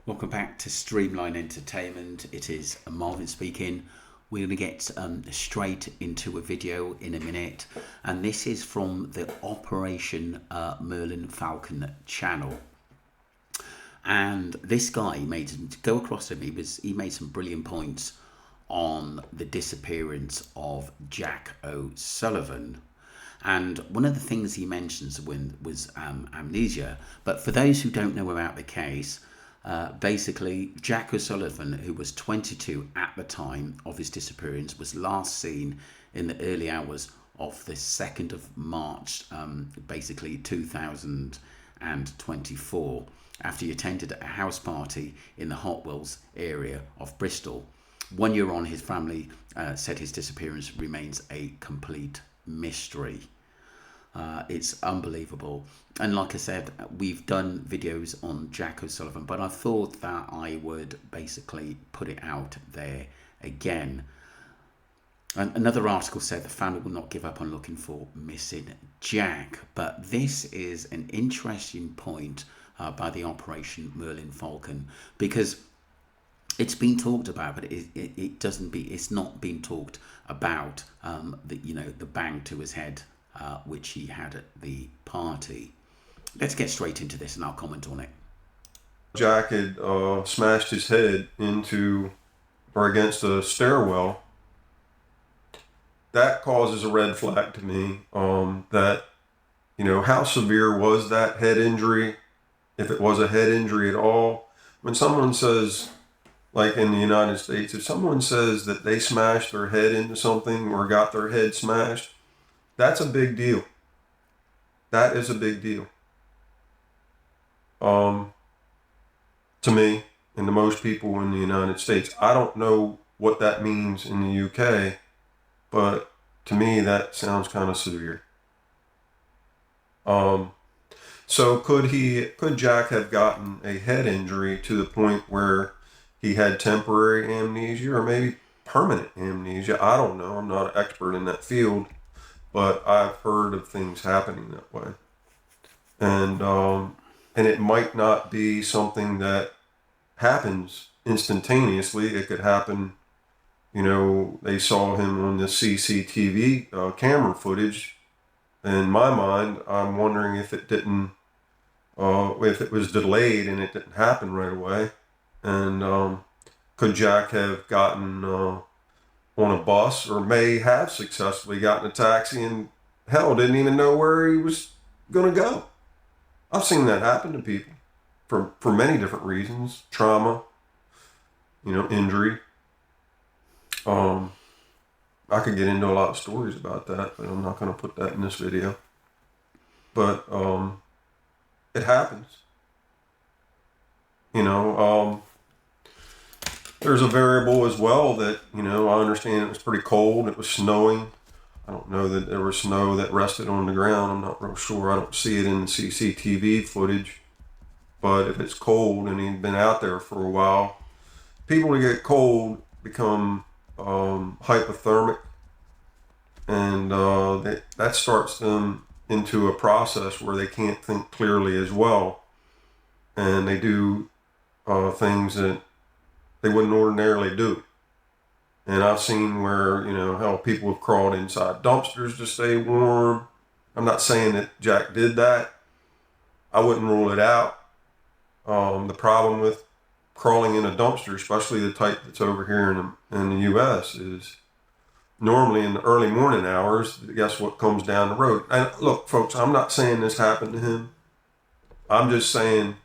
Welcome back to Streamline Entertainment. It is Marvin speaking. We're going to get straight into a video in a minute, and this is from the Operation Merlin Falcon channel. And this guy made, to go across him, he made some brilliant points on the disappearance of Jack O'Sullivan. And one of the things he mentions was amnesia. But for those who don't know about the case, basically, Jack O'Sullivan, who was 22 at the time of his disappearance, was last seen in the early hours of the 2nd of March, basically 2024, after he attended a house party in the Hotwells area of Bristol. 1 year on, his family said his disappearance remains a complete mystery. It's unbelievable. And like I said, we've done videos on Jack O'Sullivan, but I thought that I would basically put it out there again. And another article said the family will not give up on looking for missing Jack. But this is an interesting point by the Operation Merlin Falcon, because it's been talked about, but it's not been talked about. The bang to his head, which he had at the party. Let's get straight into this and I'll comment on it. Jack had smashed his head into or against a stairwell. That causes a red flag to me. That, how severe was that head injury? If it was a head injury at all. When someone says, like in the United States, if someone says that they smashed their head into something or got their head smashed, that's a big deal. That is a big deal. To me and to most people in the United States. I don't know what that means in the UK, but to me that sounds kind of severe. So could Jack have gotten a head injury to the point where he had temporary amnesia or maybe permanent amnesia? I don't know. I'm not an expert in that field, but I've heard of things happening that way. And it might not be something that happens instantaneously. It could happen, they saw him on the CCTV camera footage. In my mind, I'm wondering if it didn't, if it was delayed and it didn't happen right away. And could Jack have gotten on a bus, or may have successfully gotten a taxi and didn't even know where he was going to go? I've seen that happen to people for many different reasons. Trauma, injury. I could get into a lot of stories about that, but I'm not going to put that in this video. But it happens. There's a variable as well that, I understand it was pretty cold. It was snowing. I don't know that there was snow that rested on the ground. I'm not real sure. I don't see it in the CCTV footage. But if it's cold and he'd been out there for a while, people who get cold become hypothermic. And that starts them into a process where they can't think clearly as well. And they do things that they wouldn't ordinarily do. And I've seen where, how people have crawled inside dumpsters to stay warm. I'm not saying that Jack did that. I wouldn't rule it out. The problem with crawling in a dumpster, especially the type that's over here in the U.S., is normally in the early morning hours, guess what comes down the road? And look, folks, I'm not saying this happened to him. I'm just saying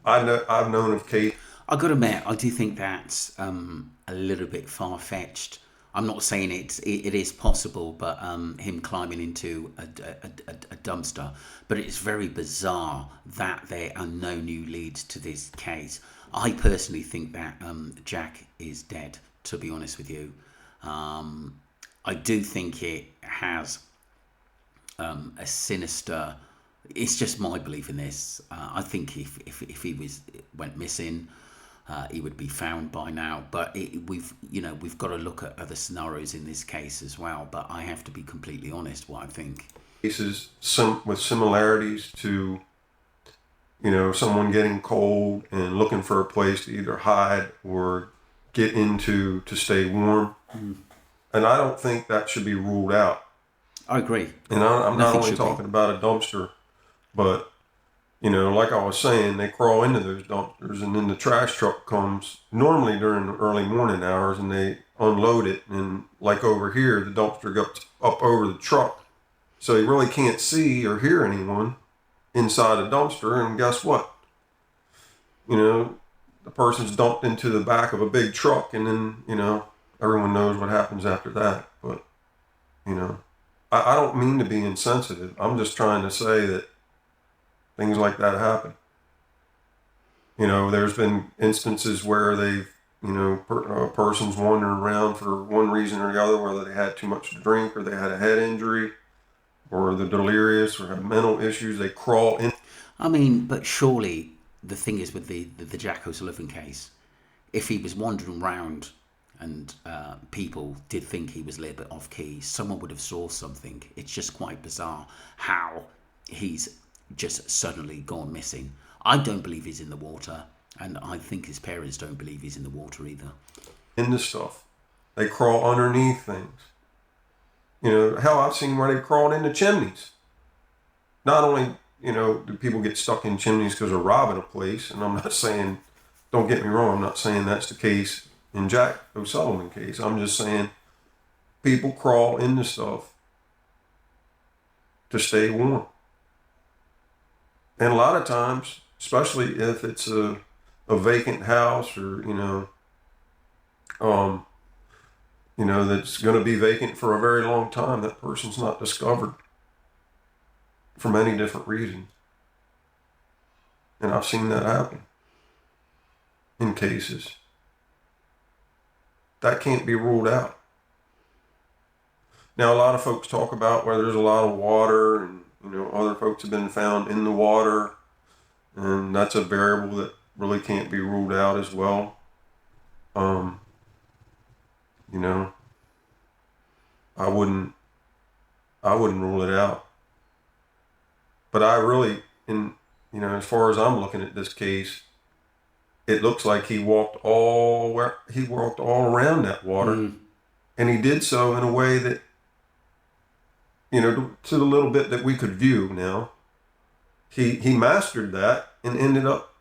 I've known of cases. I've got to admit, I do think that's a little bit far-fetched. I'm not saying it is possible, but him climbing into a dumpster. But it's very bizarre that there are no new leads to this case. I personally think that Jack is dead, to be honest with you. I do think it has a sinister... It's just my belief in this. I think if he went missing, he would be found by now. But we've got to look at other scenarios in this case as well. But I have to be completely honest what I think. Cases with similarities to, someone getting cold and looking for a place to either hide or get into to stay warm. And I don't think that should be ruled out. I agree. And I'm not Nothing only should be. talking about a dumpster, but, like I was saying, they crawl into those dumpsters, and then the trash truck comes normally during the early morning hours, and they unload it. And like over here, the dumpster goes up over the truck. So you really can't see or hear anyone inside a dumpster. And guess what? The person's dumped into the back of a big truck, and then, everyone knows what happens after that. But, I don't mean to be insensitive. I'm just trying to say that things like that happen. There's been instances where they've, a person's wandering around for one reason or the other, whether they had too much to drink or they had a head injury or they're delirious or have mental issues. They crawl in. I mean, but surely the thing is with the Jack O'Sullivan case, if he was wandering around and people did think he was a little bit off key, someone would have saw something. It's just quite bizarre how he's just suddenly gone missing. I don't believe he's in the water, and I think his parents don't believe he's in the water either. Into stuff. They crawl underneath things. Hell, I've seen where they've crawled into chimneys. Not only, do people get stuck in chimneys because they're robbing a place, and I'm not saying, don't get me wrong, I'm not saying that's the case in Jack O'Sullivan case. I'm just saying people crawl into stuff to stay warm. And a lot of times, especially if it's a vacant house or, that's going to be vacant for a very long time, that person's not discovered for many different reasons. And I've seen that happen in cases. That can't be ruled out. Now, a lot of folks talk about where there's a lot of water and, other folks have been found in the water, and that's a variable that really can't be ruled out as well. I wouldn't rule it out. But I really, as far as I'm looking at this case, it looks like he walked all around that water, and he did so in a way that, to the little bit that we could view now, he mastered that and ended up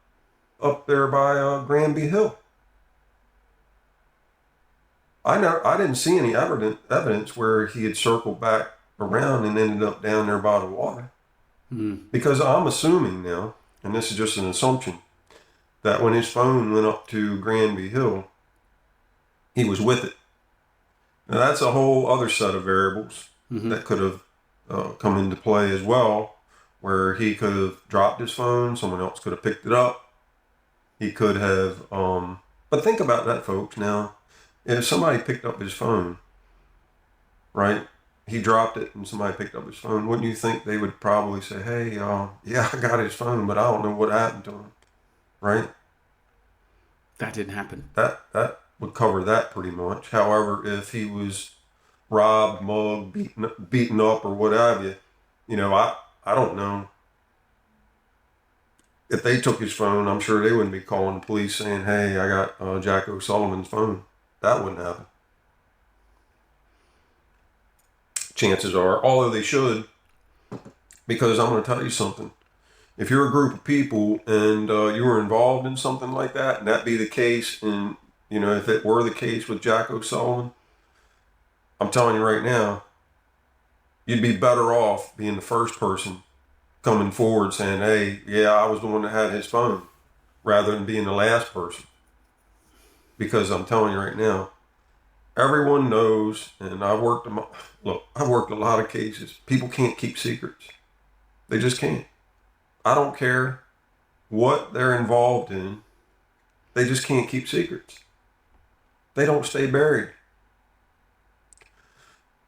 there by Granby Hill. I didn't see any evidence where he had circled back around and ended up down there by the water. Because I'm assuming now, and this is just an assumption, that when his phone went up to Granby Hill, he was with it. Now that's a whole other set of variables that could have come into play as well, where he could have dropped his phone, someone else could have picked it up. He could have, but think about that, folks. Now, if somebody picked up his phone, right, he dropped it and somebody picked up his phone, wouldn't you think they would probably say, hey, yeah, I got his phone, but I don't know what happened to him, right? That didn't happen. That would cover that pretty much. However, if he was robbed, mugged, beaten up, or what have you, I don't know. If they took his phone, I'm sure they wouldn't be calling the police saying, hey, I got Jack O'Sullivan's phone. That wouldn't happen. Chances are, although they should, because I'm going to tell you something. If you're a group of people and you were involved in something like that, and that be the case, and if it were the case with Jack O'Sullivan, I'm telling you right now, you'd be better off being the first person coming forward saying, hey, yeah, I was the one that had his phone, rather than being the last person. Because I'm telling you right now, everyone knows, and I've worked a lot of cases. People can't keep secrets. They just can't. I don't care what they're involved in. They just can't keep secrets. They don't stay buried.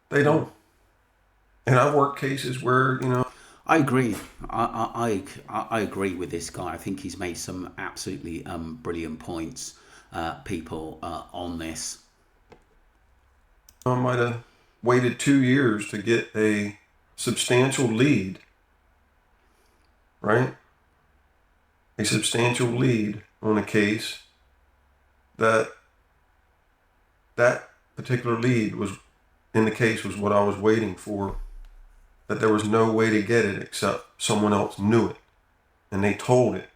They don't. And I've worked cases where, I agree. I agree with this guy. I think he's made some absolutely brilliant points, people, on this. I might have waited 2 years to get a substantial lead, right? a substantial lead on a case that that particular lead was in the case was what I was waiting for, that there was no way to get it except someone else knew it and they told it,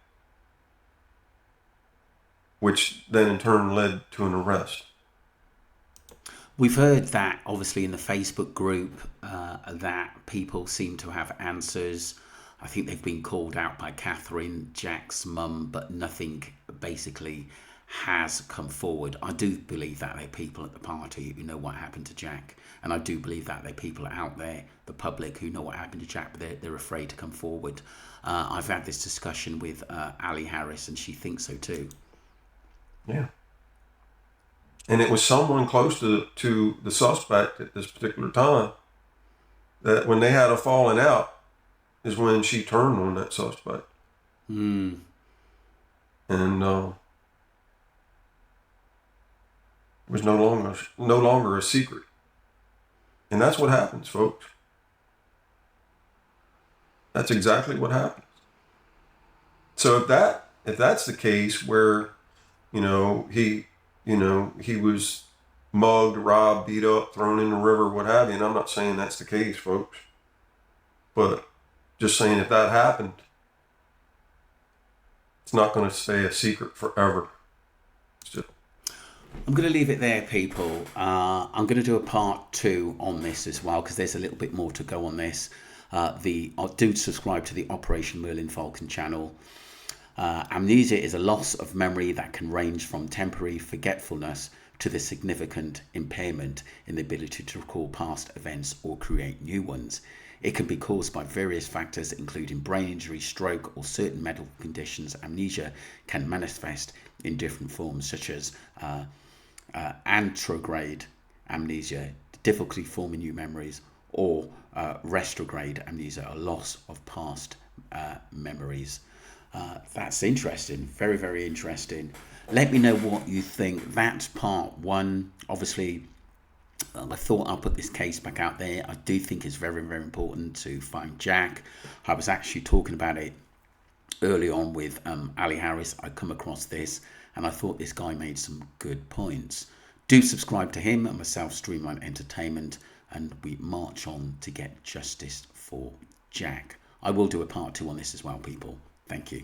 which then in turn led to an arrest. We've heard that obviously in the Facebook group that people seem to have answers. I think they've been called out by Catherine, Jack's mum, but nothing basically has come forward. I do believe that there are people at the party who know what happened to Jack, and I do believe that there are people out there, the public, who know what happened to Jack, but they're afraid to come forward. I've had this discussion with Ali Harris, and she thinks so too. Yeah. And it was someone close to the suspect at this particular time that when they had a falling out is when she turned on that suspect. Mm. And it was no longer a secret. And that's what happens, folks. That's exactly what happens. So if that's the case where, he was mugged, robbed, beat up, thrown in the river, what have you, and I'm not saying that's the case, folks, but just saying if that happened, it's not going to stay a secret forever. I'm going to leave it there, people. I'm going to do a part 2 on this as well, because there's a little bit more to go on this. Do subscribe to the Operation Merlin Falcon channel. Amnesia is a loss of memory that can range from temporary forgetfulness to the significant impairment in the ability to recall past events or create new ones. It can be caused by various factors, including brain injury, stroke, or certain medical conditions. Amnesia can manifest in different forms, such as anterograde amnesia, difficulty forming new memories, or retrograde amnesia, a loss of past memories. That's interesting, very, very interesting. Let me know what you think. That's part 1. Obviously, I thought I'll put this case back out there. I do think it's very, very important to find Jack. I was actually talking about it early on with Ali Harris. I come across this and I thought this guy made some good points. Do subscribe to him and myself, Streamline Entertainment, and we march on to get justice for Jack. I will do a part 2 on this as well, people. Thank you.